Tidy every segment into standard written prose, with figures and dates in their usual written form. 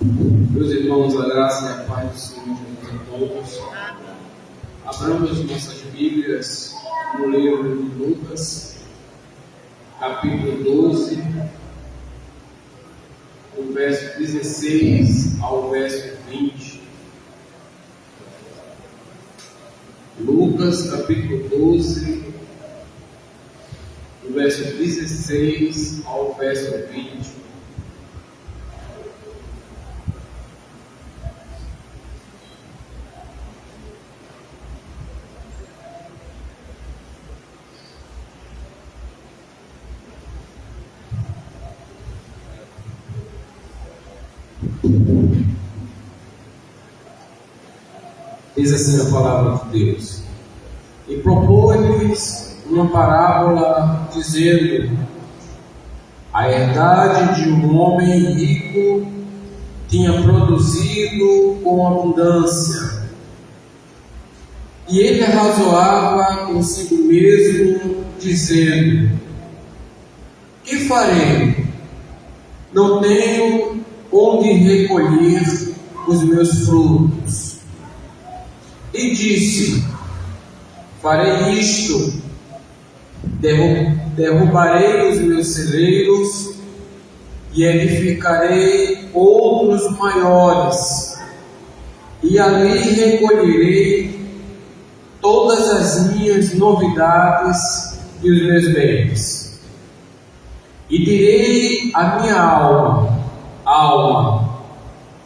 Meus irmãos, a graça e a paz do Senhor Jesus a todos. Abramos nossas Bíblias no livro de Lucas, capítulo 12, do verso 16 ao verso 20. Lucas, capítulo 12, do verso 16 ao verso 20. Diz assim a palavra de Deus: e propôs-lhes uma parábola, dizendo: a herdade de um homem rico tinha produzido com abundância, e ele arrazoava consigo mesmo, dizendo: que farei? Não tenho onde recolher os meus frutos. E disse: farei isto, derrubarei os meus celeiros e edificarei outros maiores, e ali recolherei todas as minhas novidades e os meus bens. E direi à minha alma,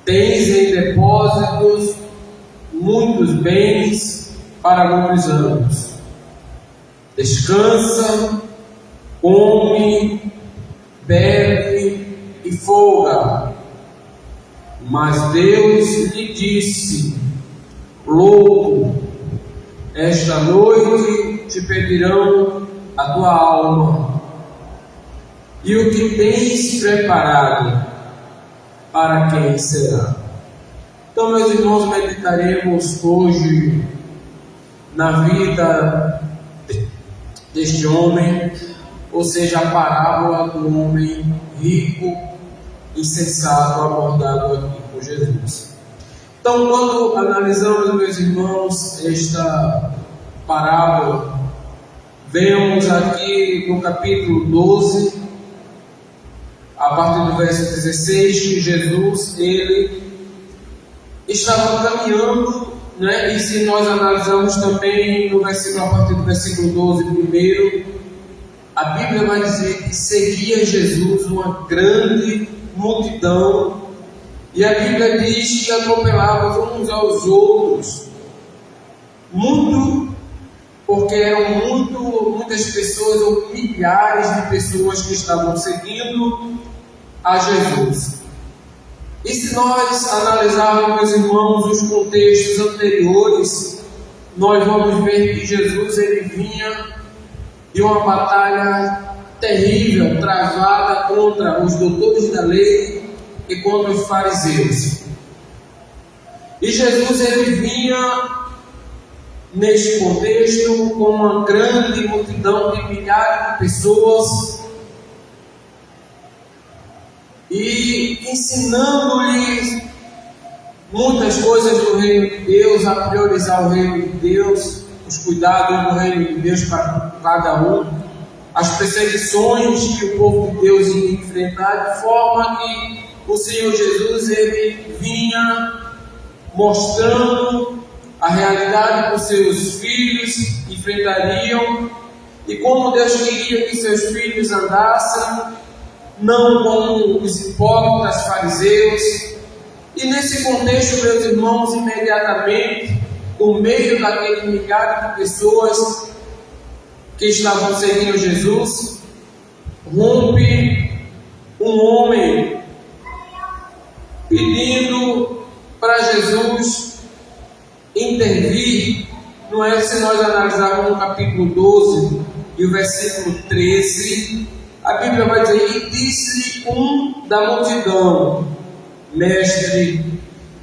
tens em depósitos muitos bens para muitos anos. Descansa, come, bebe e folga. Mas Deus lhe disse: louco, esta noite te pedirão a tua alma, e o que tens preparado, para quem será? Então, meus irmãos, meditaremos hoje na vida deste homem, ou seja, a parábola do homem rico e sensato abordado aqui por Jesus. Então, quando analisamos, meus irmãos, esta parábola, vemos aqui no capítulo 12, a partir do verso 16, que Jesus, ele estava caminhando, e se nós analisarmos também no versículo, a partir do versículo 12 primeiro, a Bíblia vai dizer que seguia Jesus uma grande multidão, e a Bíblia diz que atropelavam uns aos outros, porque eram muitas pessoas, ou milhares de pessoas que estavam seguindo a Jesus. E se nós analisarmos, meus irmãos, os contextos anteriores, nós vamos ver que Jesus ele vinha de uma batalha terrível, travada contra os doutores da lei e contra os fariseus. E Jesus ele vinha neste contexto com uma grande multidão de milhares de pessoas, e ensinando-lhes muitas coisas do reino de Deus, a priorizar o reino de Deus, os cuidados do reino de Deus para cada um, as perseguições que o povo de Deus ia enfrentar, de forma que o Senhor Jesus ele vinha mostrando a realidade que os seus filhos enfrentariam, e como Deus queria que seus filhos andassem, não como os hipócritas fariseus. E nesse contexto, meus irmãos, imediatamente, no meio daquele milhar de pessoas que estavam seguindo Jesus, rompe um homem pedindo para Jesus intervir. Não é? Se nós analisarmos no capítulo 12 e o versículo 13, a Bíblia vai dizer: e disse-lhe um da multidão: mestre,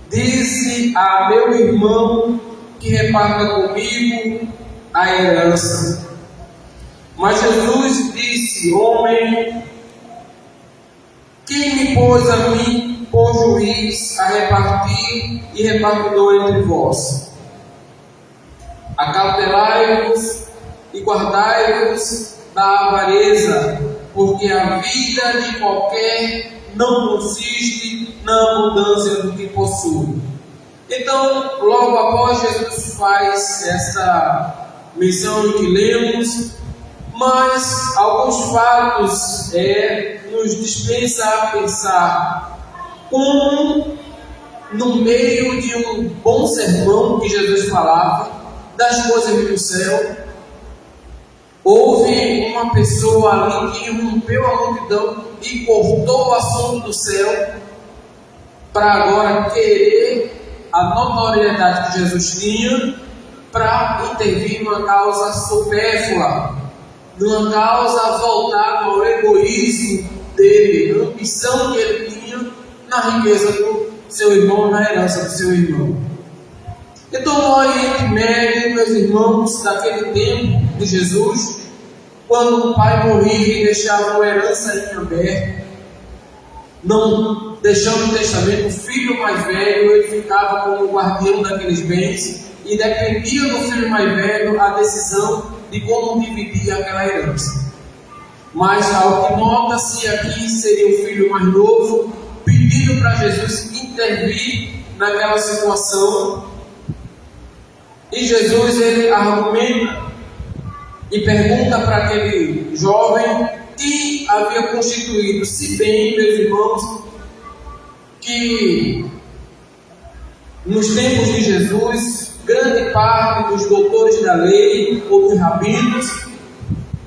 dize a meu irmão que reparta comigo a herança. Mas Jesus disse: homem, quem me pôs a mim por juiz a repartir e repartidor entre vós. Acautelai-vos e guardai-vos da avareza, porque a vida de qualquer não consiste na abundância do que possui. Então, logo após Jesus faz esta menção que lemos, mas alguns fatos nos dispensa a pensar como, no meio de um bom sermão que Jesus falava das coisas do céu, houve uma pessoa ali que rompeu a multidão e cortou o assunto do céu para agora querer a notoriedade que Jesus tinha para intervir numa causa supérflua, numa causa voltada ao egoísmo dele, na ambição que ele tinha na riqueza do seu irmão, na herança do seu irmão. Então, no Oriente Médio, meus irmãos, daquele tempo de Jesus, quando o pai morria e deixava uma herança em aberto, não deixando o testamento, o filho mais velho, ele ficava como guardião daqueles bens e dependia do filho mais velho a decisão de como dividir aquela herança. Mas, ao que nota-se aqui, seria o filho mais novo pedindo para Jesus intervir naquela situação. E Jesus, ele argumenta e pergunta para aquele jovem que havia constituído, se bem, meus irmãos, que nos tempos de Jesus, grande parte dos doutores da lei ou dos rabinos,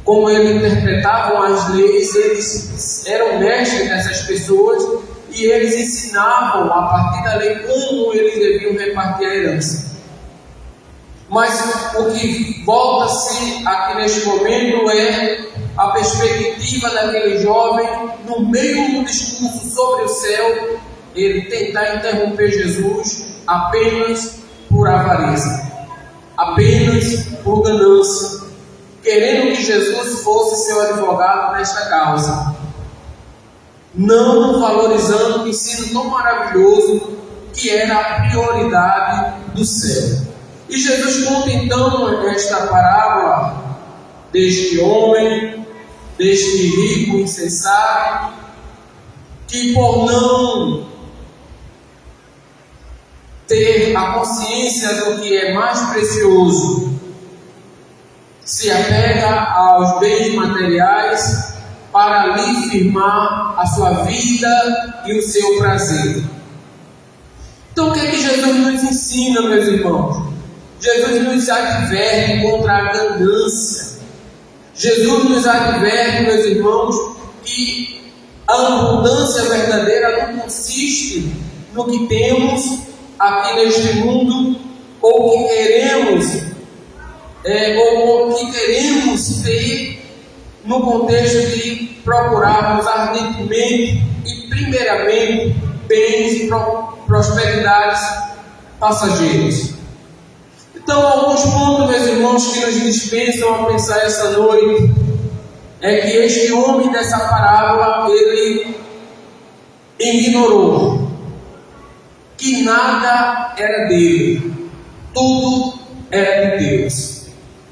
como eles interpretavam as leis, eles eram mestres dessas pessoas e eles ensinavam a partir da lei como eles deviam repartir a herança. Mas o que volta-se aqui neste momento é a perspectiva daquele jovem, no meio do discurso sobre o céu, ele tentar interromper Jesus apenas por avareza, apenas por ganância, querendo que Jesus fosse seu advogado nesta causa, não valorizando o ensino tão maravilhoso que era a prioridade do céu. E Jesus conta então esta parábola deste homem, deste rico insensato, que por não ter a consciência do que é mais precioso, se apega aos bens materiais para ali firmar a sua vida e o seu prazer. Então o que é que Jesus nos ensina, meus irmãos? Jesus nos adverte contra a ganância. Jesus nos adverte, meus irmãos, que a abundância verdadeira não consiste no que temos aqui neste mundo, ou que queremos, ou que queremos ter no contexto de procurarmos ardentemente e primeiramente bens e prosperidades passageiras. Então, alguns pontos, meus irmãos, que nos dispensam a pensar essa noite é que este homem dessa parábola, ele ignorou que nada era dele, tudo era de Deus.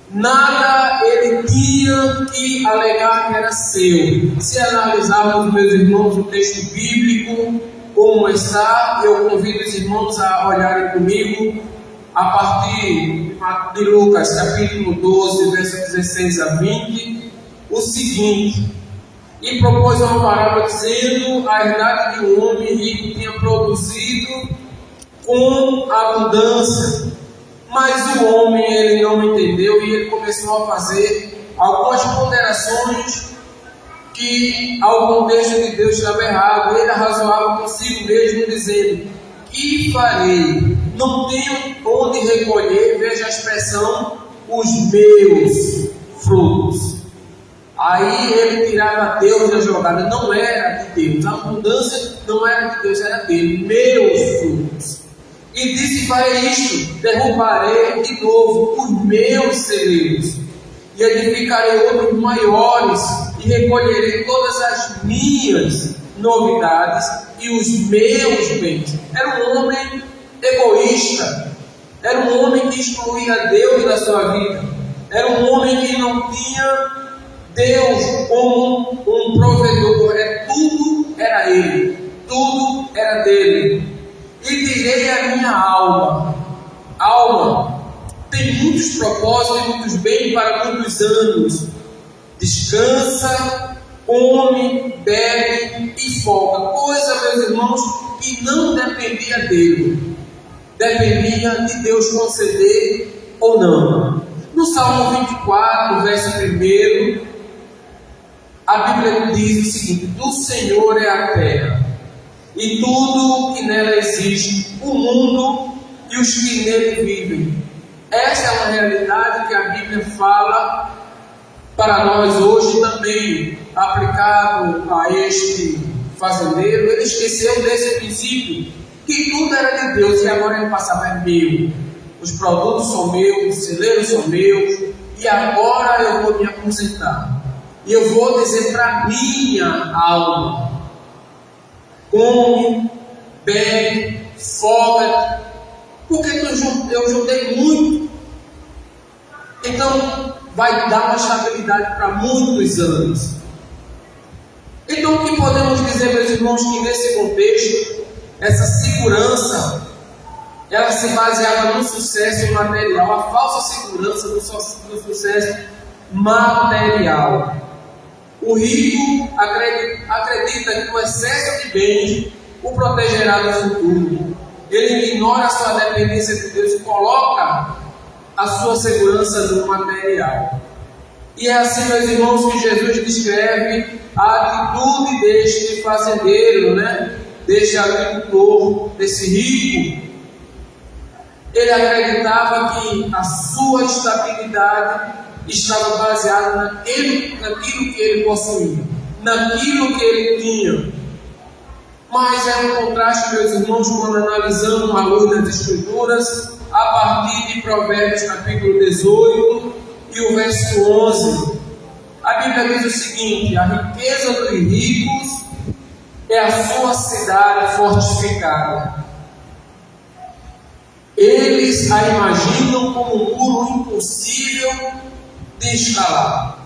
Nada ele tinha que alegar que era seu. Se analisarmos, meus irmãos, o texto bíblico, como está, eu convido os irmãos a olharem comigo a partir de Lucas, capítulo 12, verso 16 a 20, o seguinte: e propôs uma parábola dizendo: a herdade de um homem rico tinha produzido com abundância, mas o homem ele não entendeu e ele começou a fazer algumas ponderações que ao contexto de Deus estava errado. Ele arrazoava consigo mesmo dizendo: que farei? Não tenho onde recolher, veja a expressão, os meus frutos. Aí ele tirava Deus da jogada, não era de Deus, a abundância não era de Deus, era dele, meus frutos. E disse: farei isto, derrubarei de novo os meus celeiros, e edificarei outros maiores, e recolherei todas as minhas novidades, e os meus bens. Era um homem egoísta, era um homem que excluía Deus da sua vida, era um homem que não tinha Deus como um provedor. Tudo era Ele, tudo era dele. E direi à minha alma: tem muitos propósitos e muitos bens para muitos anos. Descansa, come, bebe e folga. Coisa, meus irmãos, que não dependia dele, dependia de Deus conceder ou não. No Salmo 24, verso 1, a Bíblia diz o seguinte: do Senhor é a terra e tudo que nela existe, o mundo e os que nele vivem. Essa é uma realidade que a Bíblia fala para nós hoje também, aplicado a este fazendeiro. Ele esqueceu desse princípio, que tudo era de Deus e agora ele passava é meu. Os produtos são meus, os celeiros são meus, e agora eu vou me aposentar. E eu vou dizer para minha alma: come, bebe, folga, porque eu juntei muito. Então vai dar uma estabilidade para muitos anos. Então o que podemos dizer, meus irmãos, que nesse contexto, essa segurança, ela se baseava no sucesso material, a falsa segurança do sucesso material. O rico acredita que o excesso de bens o protegerá no futuro. Ele ignora a sua dependência de Deus e coloca a sua segurança no material. E é assim, meus irmãos, que Jesus descreve a atitude deste fazendeiro, deste agricultor, desse rico. Ele acreditava que a sua estabilidade estava baseada naquilo que ele possuía, naquilo que ele tinha. Mas é um contraste, meus irmãos, quando analisamos a luz das Escrituras, a partir de Provérbios capítulo 18 e o verso 11. A Bíblia diz o seguinte: a riqueza dos ricos é a sua cidade fortificada. Eles a imaginam como um muro impossível de escalar.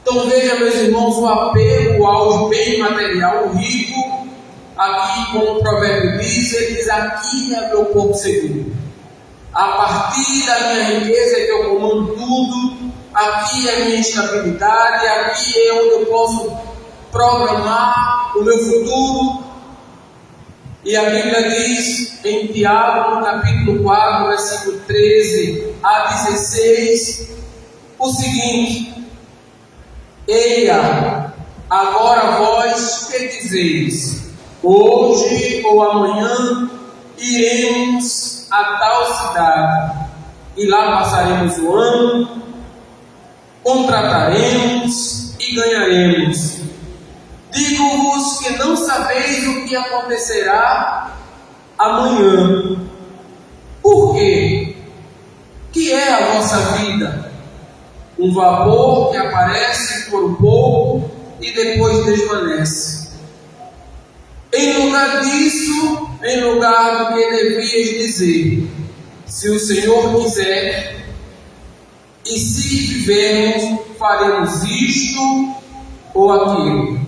Então veja, meus irmãos, o apego ao bem material. O rico, aqui como o provérbio diz, ele diz: aqui é meu porto seguro. A partir da minha riqueza é que eu comando tudo. Aqui é a minha estabilidade. Aqui é onde eu posso programar o meu futuro. E a Bíblia diz em Tiago, no capítulo 4, versículo 13 a 16, o seguinte: eia, agora vós que dizeis, hoje ou amanhã iremos a tal cidade, e lá passaremos o ano, contrataremos e ganharemos. Digo-vos que não sabeis o que acontecerá amanhã. Por quê? Que é a vossa vida? Um vapor que aparece por um pouco e depois desvanece. Em lugar disso, em lugar do que devias dizer, se o Senhor quiser, e se vivermos, faremos isto ou aquilo.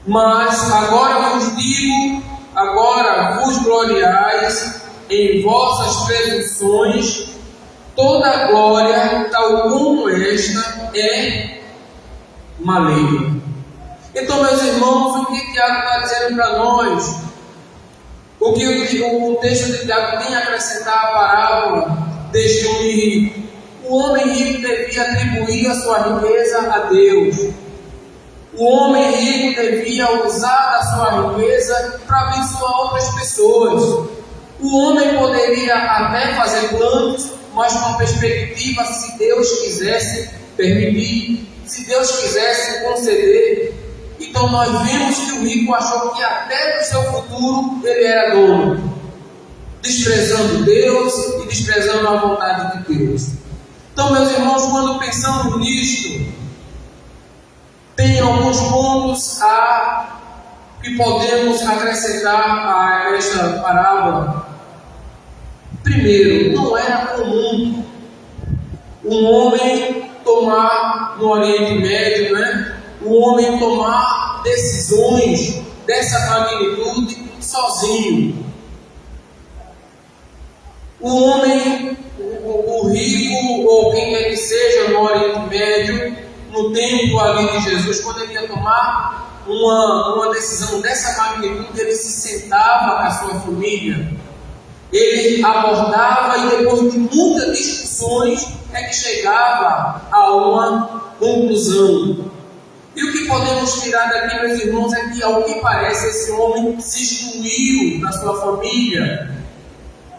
Mas agora vos digo, agora vos gloriais em vossas presunções. Toda glória, tal como esta, é maligna. Então, meus irmãos, o que Tiago está dizendo para nós? O que o texto de Tiago tem a acrescentar à parábola deste homem rico? O homem rico devia atribuir a sua riqueza a Deus. O homem rico devia usar a sua riqueza para abençoar outras pessoas. O homem poderia até fazer planos, mas com a perspectiva, se Deus quisesse permitir, se Deus quisesse conceder. Então nós vimos que o rico achou que até no seu futuro ele era dono, desprezando Deus e desprezando a vontade de Deus. Então, meus irmãos, quando pensamos nisto, tem alguns pontos a que podemos acrescentar a esta parábola? Primeiro, não era comum um homem tomar no Oriente Médio, um homem tomar decisões dessa magnitude sozinho. O homem, o rico, ou quem quer que seja no Oriente Médio, no tempo ali de Jesus, quando ele ia tomar uma decisão dessa magnitude, ele se sentava com a sua família, ele abordava e depois de muitas discussões é que chegava a uma conclusão. E o que podemos tirar daqui, meus irmãos, é que, ao que parece, esse homem se excluiu da sua família.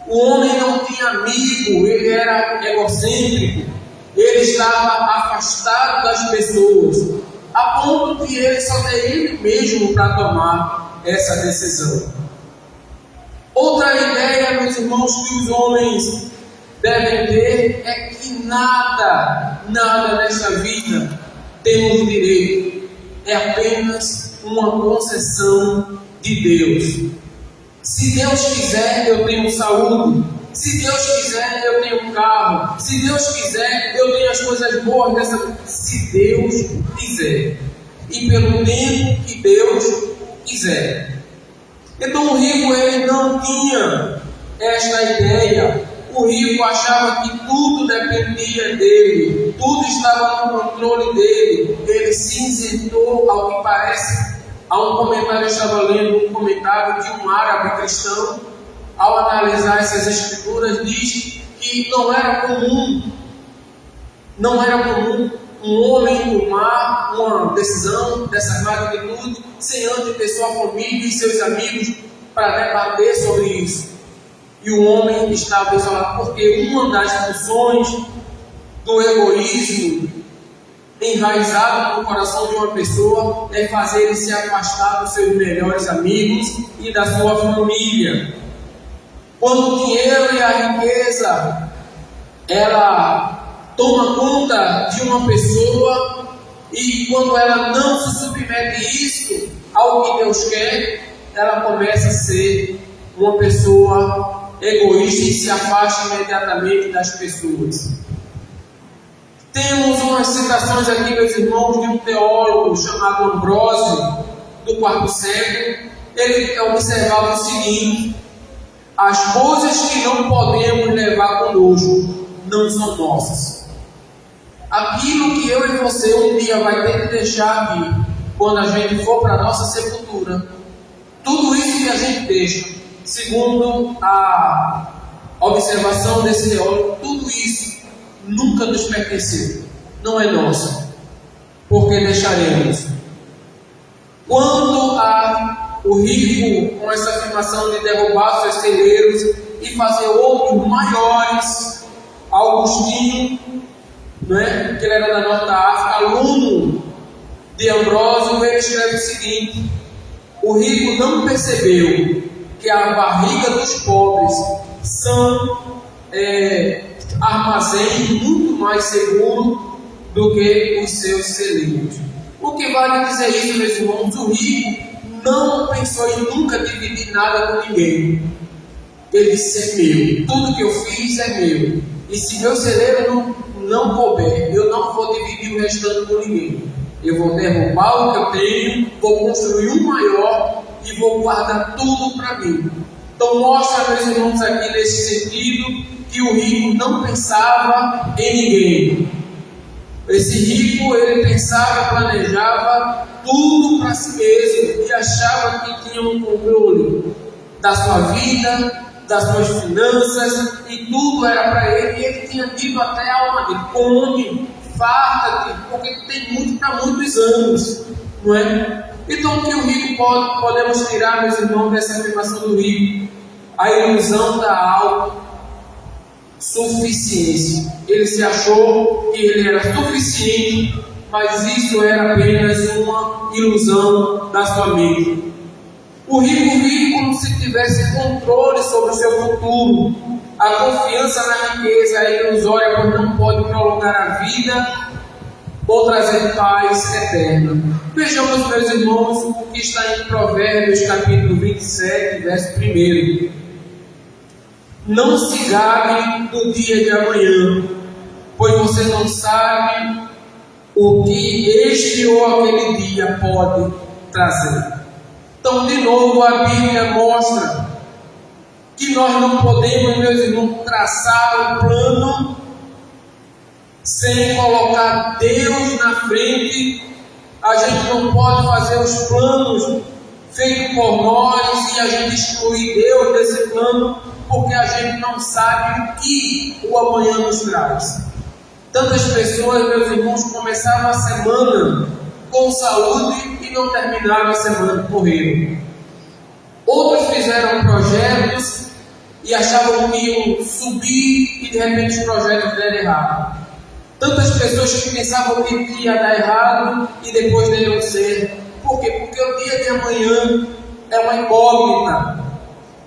O homem não tinha amigo, ele era egocêntrico, ele estava afastado das pessoas, a ponto de ele só ter ele mesmo para tomar essa decisão. Outra ideia, meus irmãos, que os homens devem ter é que nada nesta vida temos direito, é apenas uma concessão de Deus. Se Deus quiser, eu tenho saúde. Se Deus quiser, eu tenho carro. Se Deus quiser, eu tenho as coisas boas dessa vida. Se Deus quiser. E pelo tempo que Deus quiser. Então o rico, ele não tinha esta ideia. O rico achava que tudo dependia dele. Tudo estava no controle dele. Ele se isentou, ao que parece. Há um comentário, eu estava lendo um comentário de um árabe cristão, ao analisar essas escrituras, diz que não era comum um homem tomar uma decisão dessa magnitude sem antes ter sua família e seus amigos para debater sobre isso. E o homem estava isolado, porque uma das funções do egoísmo enraizado no coração de uma pessoa é fazer ele se afastar dos seus melhores amigos e da sua família. Quando o dinheiro e a riqueza ela toma conta de uma pessoa, e quando ela não se submete isso ao que Deus quer, ela começa a ser uma pessoa egoísta e se afasta imediatamente das pessoas. Temos umas citações aqui, meus irmãos, de um teólogo chamado Ambrósio, do quarto século. Ele observava o seguinte: as coisas que não podemos levar conosco não são nossas. Aquilo que eu e você um dia vai ter que deixar aqui, quando a gente for para a nossa sepultura, tudo isso que a gente deixa, segundo a observação desse teólogo, tudo isso nunca nos pertenceu, não é nosso, porque deixaremos. Quando o rico, com essa afirmação de derrubar seus celeiros e fazer outros maiores, Agostinho, que ele era da Norte da África, aluno de Ambrósio, ele escreve o seguinte: o rico não percebeu que a barriga dos pobres são armazém muito mais seguro do que os seus celeiros. O que vale dizer isso, meus irmãos? O rico não pensou em nunca dividir nada com ninguém. Ele disse: é meu, tudo que eu fiz é meu, e se meu celeiro não couber, eu não vou dividir o restante com ninguém. Eu vou derrubar o que eu tenho, vou construir um maior e vou guardar tudo para mim. Então mostra, meus irmãos, aqui nesse sentido, que o rico não pensava em ninguém. Esse rico, ele pensava, planejava tudo para si mesmo e achava que tinha um controle da sua vida, das suas finanças, e tudo era para ele. E ele tinha dito até a alma dele: come, farta-te, porque tem muito para muitos anos, não é? Então, o que o rico podemos tirar, meus irmãos, dessa afirmação do rico? A ilusão da autossuficiência. Ele se achou que ele era suficiente, mas isso era apenas uma ilusão da sua mente. O rico vive como se tivesse controle sobre o seu futuro. A confiança na riqueza é ilusória, pois não pode prolongar a vida ou trazer paz eterna. Vejamos, meus irmãos, o que está em Provérbios capítulo 27, verso 1. Não se gabe do dia de amanhã, pois você não sabe o que este ou aquele dia pode trazer. Então, de novo, a Bíblia mostra que nós não podemos, meus irmãos, traçar um plano sem colocar Deus na frente. A gente não pode fazer os planos feitos por nós e a gente excluir Deus desse plano, porque a gente não sabe o que o amanhã nos traz. Tantas pessoas, meus irmãos, começaram a semana com saúde e não terminaram a semana correndo. Outros fizeram projetos e achavam que iam subir e de repente os projetos deram errado. Tantas pessoas que pensavam que ia dar errado e depois deram certo. Por quê? Porque o dia de amanhã é uma incógnita.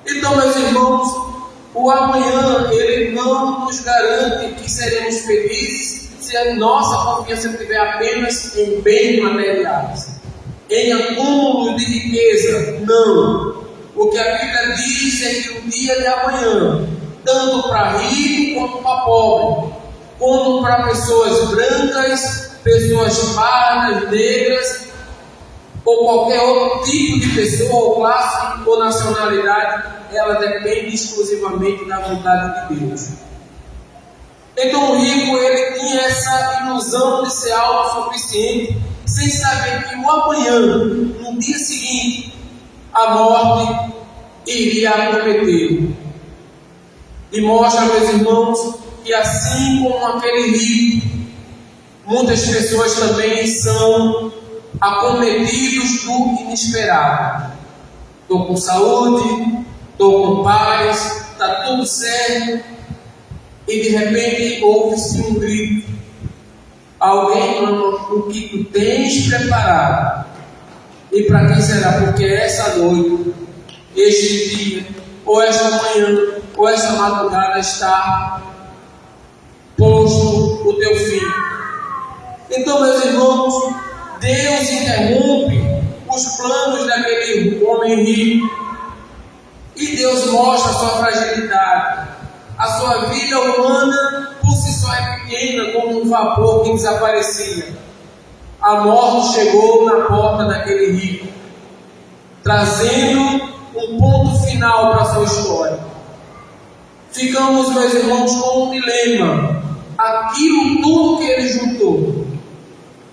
Então, meus irmãos, o amanhã, ele não nos garante que seremos felizes se a nossa confiança estiver apenas em bens materiais, em acúmulo de riqueza. Não. O que a Bíblia diz é que o dia de amanhã, tanto para rico quanto para pobre, como para pessoas brancas, pessoas pardas, negras, ou qualquer outro tipo de pessoa, ou classe, ou nacionalidade, ela depende exclusivamente da vontade de Deus. Então o rico, ele tinha essa ilusão de ser autossuficiente, sem saber que o amanhã, no dia seguinte, a morte iria acometê-lo. E mostra, meus irmãos, que assim como aquele rico, muitas pessoas também são acometidos do inesperado. Estou com saúde, estou com paz, está tudo certo, e de repente ouve-se um grito. Alguém clama: o que tu tens preparado? E para quem será? Porque essa noite, este dia, ou esta manhã, ou esta madrugada está posto o teu fim. Então, meus irmãos, Deus interrompe os planos daquele homem rico e Deus mostra a sua fragilidade. A sua vida humana por si só é pequena, como um vapor que desaparecia. A morte chegou na porta daquele rico, trazendo um ponto final para a sua história. Ficamos, meus irmãos, com um dilema. Aquilo tudo que ele juntou,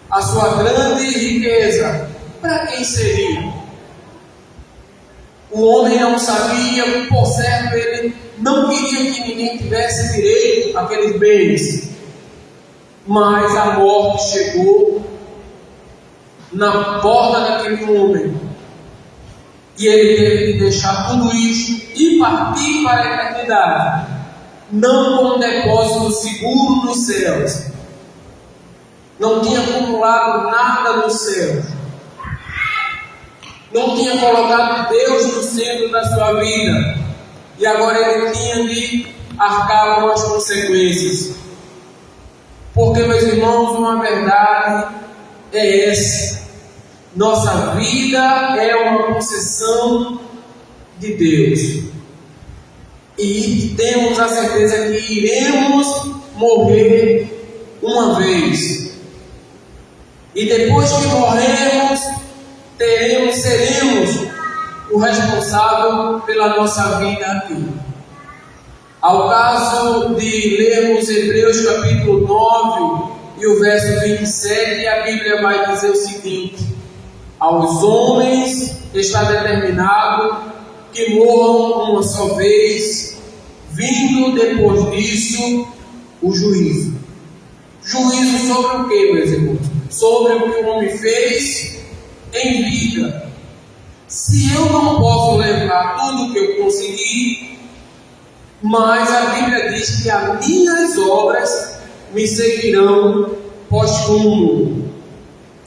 a sua grande riqueza, para quem seria? O homem não sabia, por certo, ele não queria que ninguém tivesse direito àqueles bens. Mas a morte chegou na porta daquele homem. E ele teve que deixar tudo isso e partir para a eternidade, não com um depósito seguro nos céus. Não tinha acumulado nada nos céus. Não tinha colocado Deus no centro da sua vida. E agora ele tinha de arcar com as consequências. Porque, meus irmãos, uma verdade é essa: nossa vida é uma concessão de Deus. E temos a certeza que iremos morrer uma vez. E depois que morrermos, seremos o responsável pela nossa vida aqui. Ao caso de lermos Hebreus capítulo 9 e o verso 27, a Bíblia vai dizer o seguinte: aos homens está determinado que morram uma só vez, vindo depois disso o juízo. Juízo sobre o que, meus irmãos? Sobre o que o homem fez em vida. Se eu não posso levar tudo o que eu consegui, mas a Bíblia diz que as minhas obras me seguirão pós-túmulo.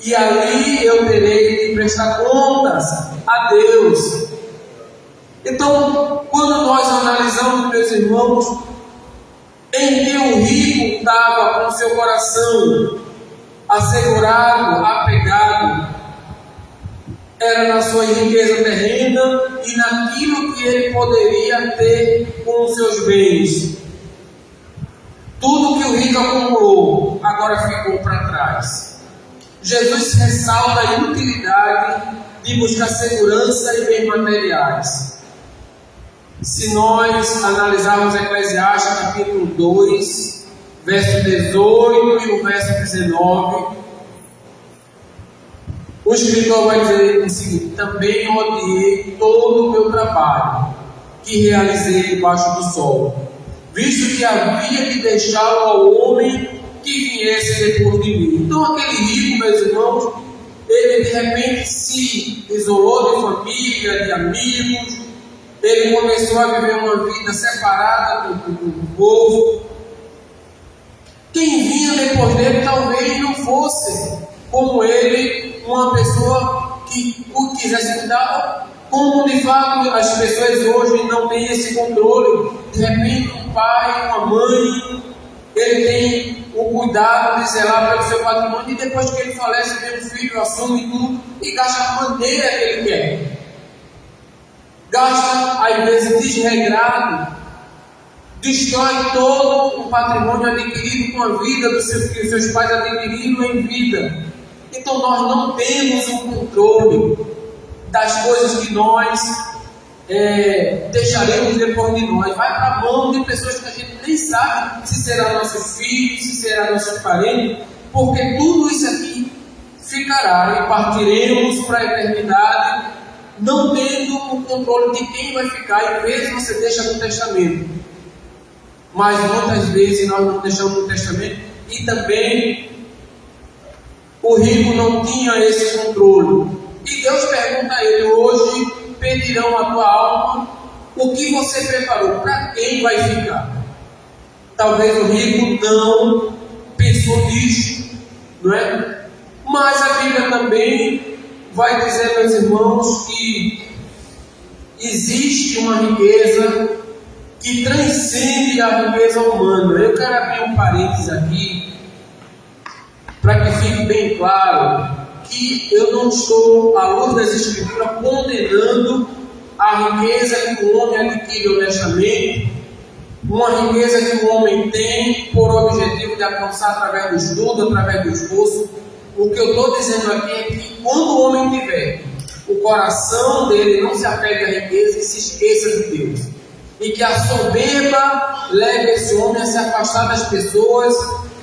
E ali eu terei de prestar contas a Deus. Então, quando nós analisamos, meus irmãos, em que o rico estava com seu coração, assegurado, apegado, era na sua riqueza terrena e naquilo que ele poderia ter com os seus bens. Tudo que o rico acumulou, agora ficou para trás. Jesus ressalta a inutilidade de buscar segurança e bens materiais. Se nós analisarmos Eclesiastes capítulo 2, verso 18 e o verso 19, o escritor vai dizer o seguinte: também odiei todo o meu trabalho que realizei debaixo do sol, visto que havia de deixá-lo ao homem que viesse depois de mim. Então aquele rico, meus irmãos, ele de repente se isolou de família, de amigos, ele começou a viver uma vida separada do povo. Quem vinha depois dele talvez não fosse como ele, uma pessoa que o quisesse cuidar, como de fato as pessoas hoje não têm esse controle. De repente um pai, uma mãe, ele tem o cuidado de zelar pelo seu patrimônio, e depois que ele falece, vem um filho, assume tudo e gasta a maneira que ele quer. Gasta, às vezes, desregrado, destrói todo o patrimônio adquirido com a vida que os seus pais adquiriram em vida. Então nós não temos o controle das coisas que nós deixaremos depois de nós. Vai para a mão de pessoas que a gente nem sabe se será nosso filho, se será nosso parente, porque tudo isso aqui ficará e partiremos para a eternidade, não tendo o controle de quem vai ficar. E às vezes você deixa no testamento, mas muitas vezes nós não deixamos no testamento. E também o rico não tinha esse controle. E Deus pergunta a ele: hoje pedirão a tua alma, o que você preparou, para quem vai ficar? Talvez o rico não pensou nisso, não é? Mas a Bíblia também vai dizer, meus irmãos, que existe uma riqueza que transcende a riqueza humana. Eu quero abrir um parênteses aqui, para que fique bem claro que eu não estou, à luz das Escrituras, condenando a riqueza que o homem adquire honestamente, uma riqueza que o homem tem por objetivo de alcançar através do estudo, através do esforço. O que eu estou dizendo aqui é que quando o homem tiver, o coração dele não se apegue à riqueza e se esqueça de Deus, e que a soberba leve esse homem a se afastar das pessoas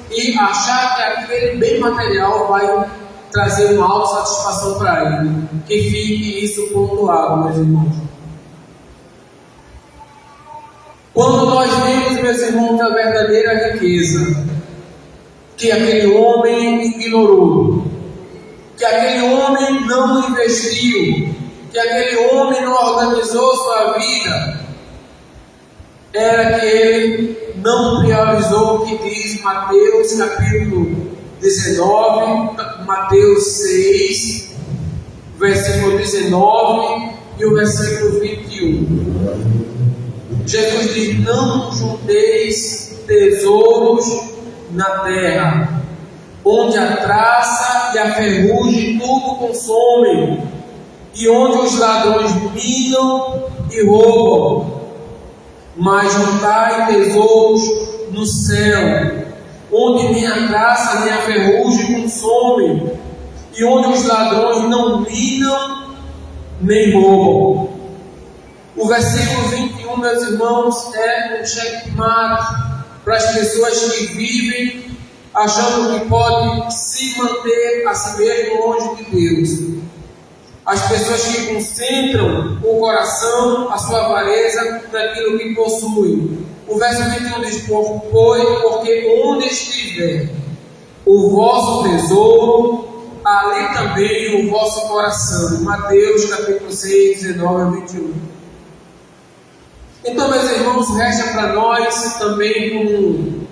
e achar que aquele bem material vai trazer uma autossatisfação para ele. Que fique isso pontuado, meus irmãos. Quando nós vemos, meus irmãos, a verdadeira riqueza que aquele homem ignorou, que aquele homem não investiu, que aquele homem não organizou sua vida, era que ele não priorizou o que diz Mateus capítulo 19, Mateus 6, versículo 19 e o versículo 21. Jesus diz: não junteis tesouros na terra, onde a traça e a ferrugem tudo consomem, e onde os ladrões minam e roubam. Mas juntai tesouros no céu, onde nem a traça nem a ferrugem consomem, e onde os ladrões não minam nem roubam. O versículo 21, meus irmãos, é um checkmate para as pessoas que vivem achando que podem se manter a si mesmo longe de Deus. As pessoas que concentram o coração, a sua avareza naquilo que possuem. O verso 21 diz: porque onde estiver o vosso tesouro, ali também o vosso coração. Mateus capítulo 6, 19 a 21. Então, meus irmãos, resta para nós também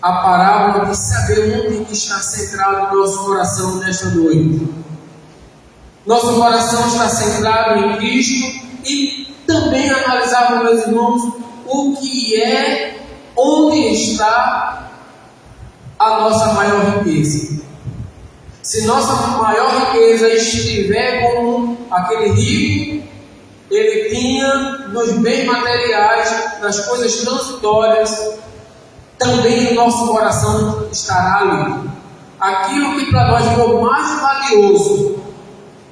a parábola de saber onde está centrado o nosso coração nesta noite. Nosso coração está centrado em Cristo, e também analisar, meus irmãos, o que é, onde está a nossa maior riqueza. Se nossa maior riqueza estiver com aquele rico, ele tinha nos bens materiais, nas coisas transitórias, também o nosso coração estará ali. Aquilo que para nós for mais valioso,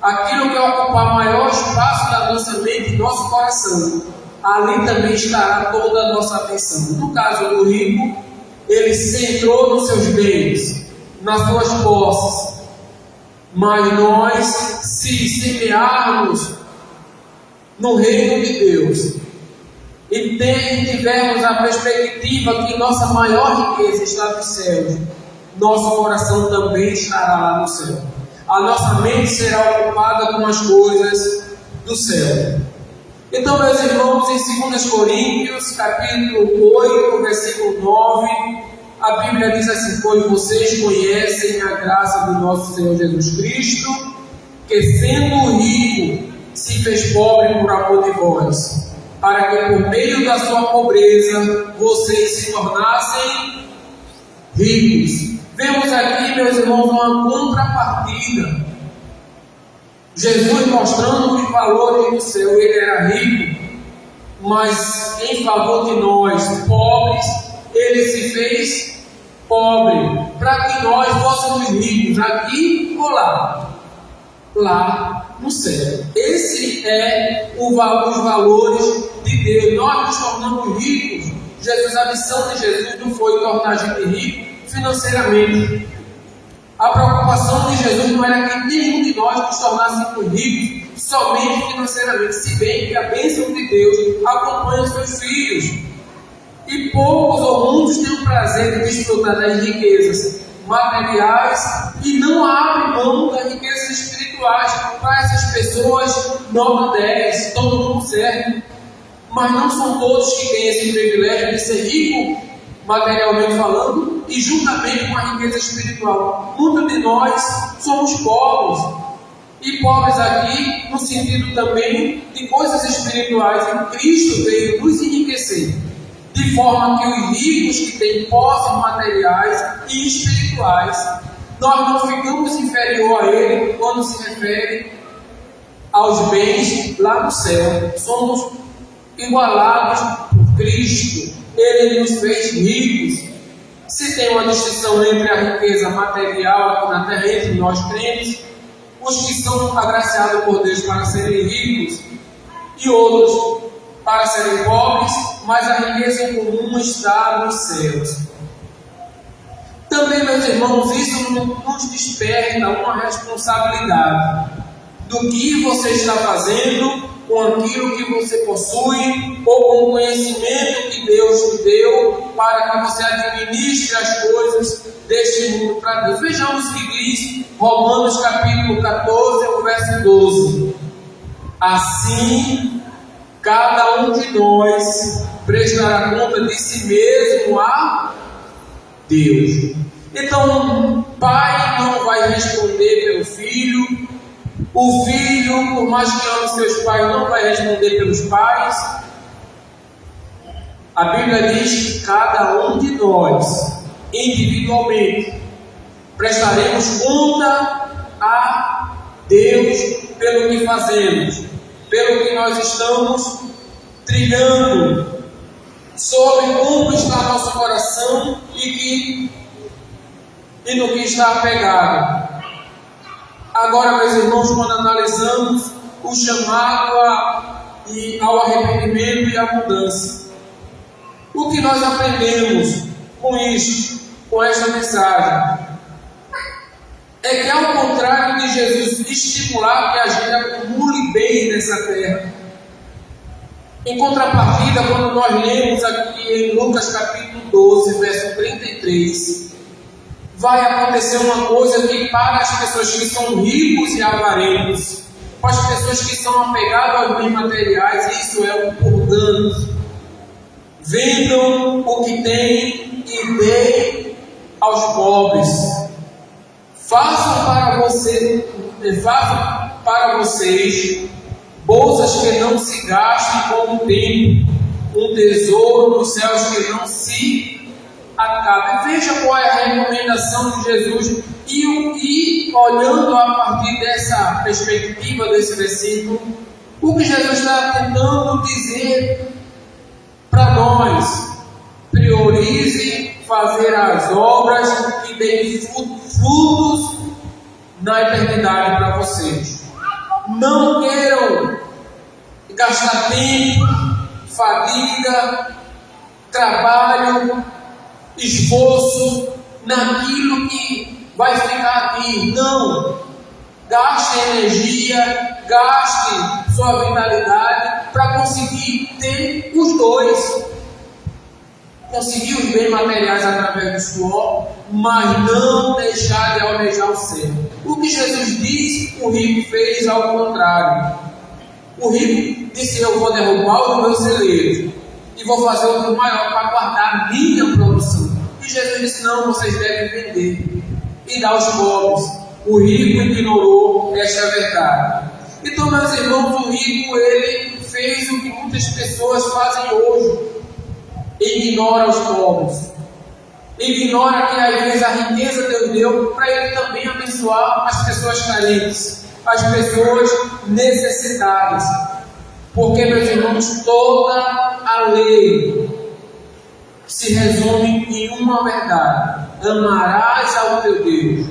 aquilo que ocupar maior espaço da nossa mente e nosso coração, ali também estará toda a nossa atenção. No caso do rico, ele centrou nos seus bens, nas suas posses. Mas nós, se semearmos no reino de Deus e tivermos a perspectiva que nossa maior riqueza está nos céus, nosso coração também estará lá no céu. A nossa mente será ocupada com as coisas do céu. Então, meus irmãos, em 2 Coríntios, capítulo 8, versículo 9, a Bíblia diz assim: pois vocês conhecem a graça do nosso Senhor Jesus Cristo, que sendo rico, se fez pobre por amor de vós, para que por meio da sua pobreza vocês se tornassem ricos. Vemos aqui, meus irmãos, uma contrapartida. Jesus mostrando os valores do céu. Ele era rico, mas em favor de nós, pobres, ele se fez pobre, para que nós fôssemos ricos, aqui ou lá. Lá no céu. Esse é os valores de Deus. Nós nos tornamos ricos. A missão de Jesus não foi tornar a gente rico financeiramente. A preocupação de Jesus não era que nenhum de nós nos tornássemos ricos somente financeiramente, se bem que a bênção de Deus acompanha os seus filhos. E poucos ou muitos têm o prazer de desfrutar das riquezas materiais e não abrem mão das riquezas espirituais. Para essas pessoas, nota 10, todo mundo serve. Mas não são todos que têm esse privilégio de ser rico, materialmente falando, e juntamente com a riqueza espiritual. Muitos de nós somos pobres. E pobres aqui no sentido também de coisas espirituais. E Cristo veio nos enriquecer, de forma que os ricos que têm posses materiais e espirituais, nós não ficamos inferior a Ele quando se refere aos bens lá no céu. Somos igualados por Cristo. Ele nos fez ricos. Se tem uma distinção entre a riqueza material aqui na terra, entre nós crentes, os que são agraciados por Deus para serem ricos e outros para serem pobres, mas a riqueza em comum está nos céus. Também, meus irmãos, isso nos desperta uma responsabilidade do que você está fazendo com aquilo que você possui ou com o conhecimento que Deus te deu para que você administre as coisas deste mundo para Deus. Vejamos o que diz Romanos capítulo 14, o verso 12. Assim, cada um de nós prestará conta de si mesmo a Deus. Então, pai não vai responder pelo filho. O filho, por mais que ame seus pais, não vai responder pelos pais. A Bíblia diz que cada um de nós, individualmente, prestaremos conta a Deus pelo que fazemos, pelo que nós estamos trilhando, sobre como está nosso coração e no que está apegado. Agora, meus irmãos, quando analisamos o chamado ao arrependimento e à mudança, o que nós aprendemos com isto, com esta mensagem, é que, ao contrário de Jesus estimular que a gente acumule bem nessa terra, em contrapartida, quando nós lemos aqui em Lucas capítulo 12, verso 33, vai acontecer uma coisa que para as pessoas que são ricos e avarentos, para as pessoas que são apegadas aos bens materiais, isso é um por danos. Vendam o que têm e deem aos pobres. Façam para vocês bolsas que não se gastem com o tempo, um tesouro nos céus que não se acabe. Veja qual é a recomendação de Jesus e olhando a partir dessa perspectiva desse versículo, o que Jesus está tentando dizer para nós: priorize fazer as obras que deem frutos na eternidade para vocês. Não queiram gastar tempo, fadiga, trabalho, esforço naquilo que vai ficar aqui. Não. Gaste energia, gaste sua vitalidade para conseguir ter os dois. Conseguir os bens materiais através do suor, mas não deixar de almejar o céu. O que Jesus diz, o rico fez ao contrário. O rico disse: eu vou derrubar o meu celeiro e vou fazer outro maior para guardar a minha produção. E Jesus disse: não, vocês devem vender e dar aos pobres. O rico ignorou esta verdade. Então, meus irmãos, o rico, ele fez o que muitas pessoas fazem hoje: ignora os pobres, ignora que às vezes a riqueza Deus deu para ele também abençoar as pessoas carentes, as pessoas necessitadas. Porque, meus irmãos, toda a lei se resume em uma verdade: amarás ao teu Deus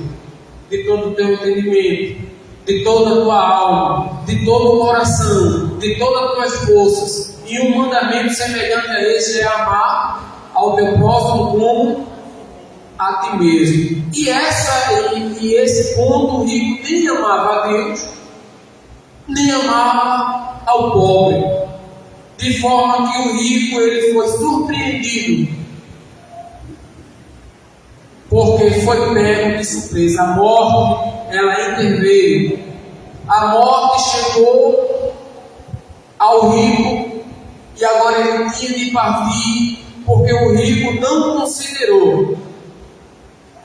de todo o teu entendimento, de toda a tua alma, de todo o coração, de todas as tuas forças. E um mandamento semelhante a esse é amar ao teu próximo como a ti mesmo. E esse ponto, o rico nem amava a Deus, nem amava ao pobre. De forma que o rico, ele foi surpreendido, porque foi pego de surpresa. A morte, ela interveio. A morte chegou ao rico e agora ele tinha de partir, porque o rico não considerou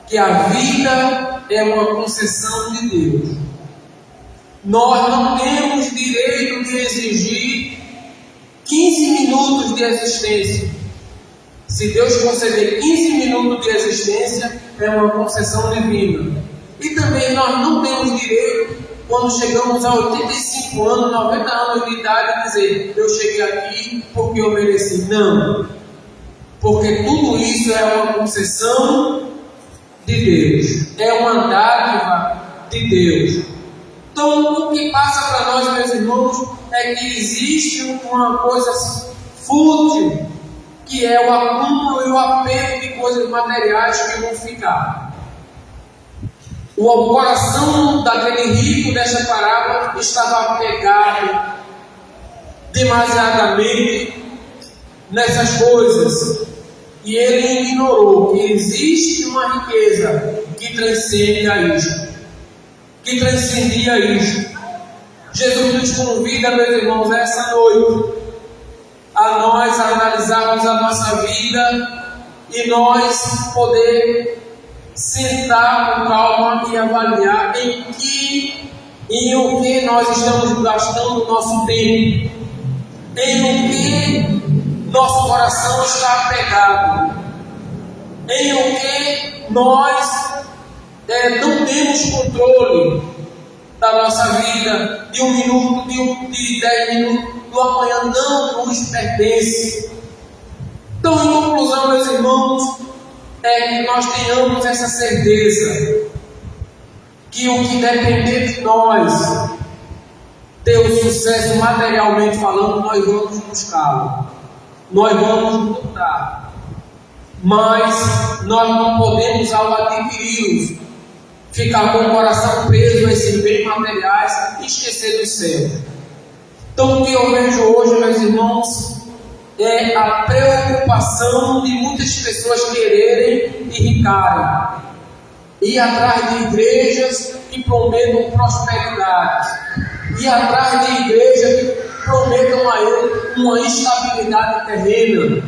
que a vida é uma concessão de Deus. Nós não temos direito de exigir 15 minutos de existência. Se Deus conceder 15 minutos de existência, é uma concessão divina. E também nós não temos direito, quando chegamos a 85 anos, 90 anos de idade, dizer: eu cheguei aqui porque eu mereci. Não. Porque tudo isso é uma concessão de Deus. É uma dádiva de Deus. Então, o que passa para nós, meus irmãos, é que existe uma coisa fútil, que é o acúmulo e o apego de coisas materiais que vão ficar. O coração daquele rico desta parábola estava apegado demasiadamente nessas coisas, e ele ignorou que existe uma riqueza que transcende a isto, que transcendia isto. Jesus nos convida, meus irmãos, essa noite, a nós analisarmos a nossa vida e nós poder sentar com calma e avaliar em o que nós estamos gastando o nosso tempo, em o que nosso coração está apegado, em o que nós não temos controle da nossa vida, de 1 minuto, de 10 minutos, do amanhã não nos pertence. Então, em conclusão, meus irmãos, é que nós tenhamos essa certeza que o que depender de nós ter o sucesso materialmente falando, nós vamos buscá-lo, nós vamos lutar, mas nós não podemos, ao adquiri-los, ficar com o coração preso a esses bens materiais e esquecer do céu. Então, o que eu vejo hoje, meus irmãos, é a preocupação de muitas pessoas quererem enricarem, ir atrás de igrejas que prometam prosperidade, ir atrás de igrejas que prometam a ele uma estabilidade terrena,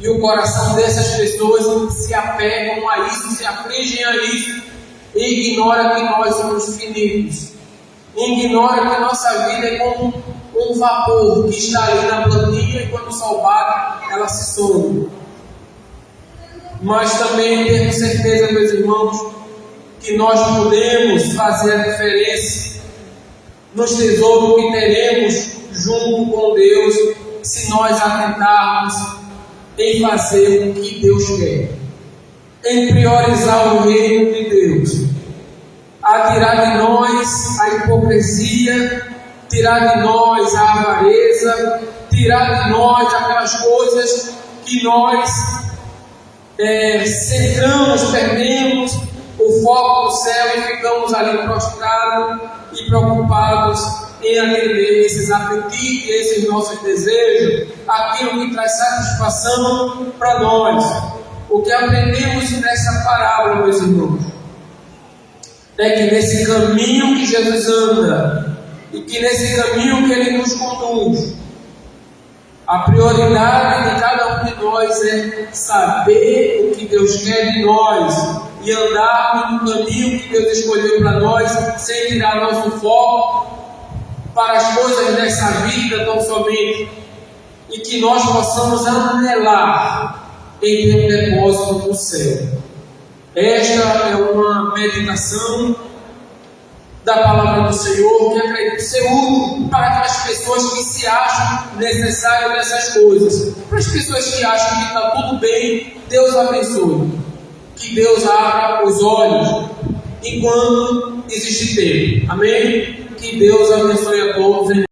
e o coração dessas pessoas se apegam a isso, se afligem a isso, e ignora que nós somos finitos, ignora que nossa vida é como um vapor que está ali na plantinha e quando o sol bate, ela se some. mas também temos certeza, meus irmãos, que nós podemos fazer a diferença nos tesouros que teremos junto com Deus, se nós atentarmos em fazer o que Deus quer, em priorizar o reino de Deus, a tirar de nós a hipocrisia, tirar de nós a avareza, tirar de nós aquelas coisas que nós centramos, perdemos o foco do céu e ficamos ali prostrados e preocupados em atender esses apetites, esses nossos desejos, aquilo que traz satisfação para nós. O que aprendemos nessa parábola, meus irmãos, é que nesse caminho que Jesus anda e que nesse caminho que Ele nos conduz, a prioridade de cada um de nós é saber o que Deus quer de nós e andarmos no caminho que Deus escolheu para nós, sem tirar nosso foco para as coisas dessa vida tão somente, e que nós possamos anelar em ter um depósito no céu. Esta é uma meditação da palavra do Senhor, que acredito ser útil para aquelas pessoas que se acham necessárias dessas coisas. Para as pessoas que acham que está tudo bem, Deus abençoe. Que Deus abra os olhos enquanto existe tempo. Amém? Que Deus abençoe a todos.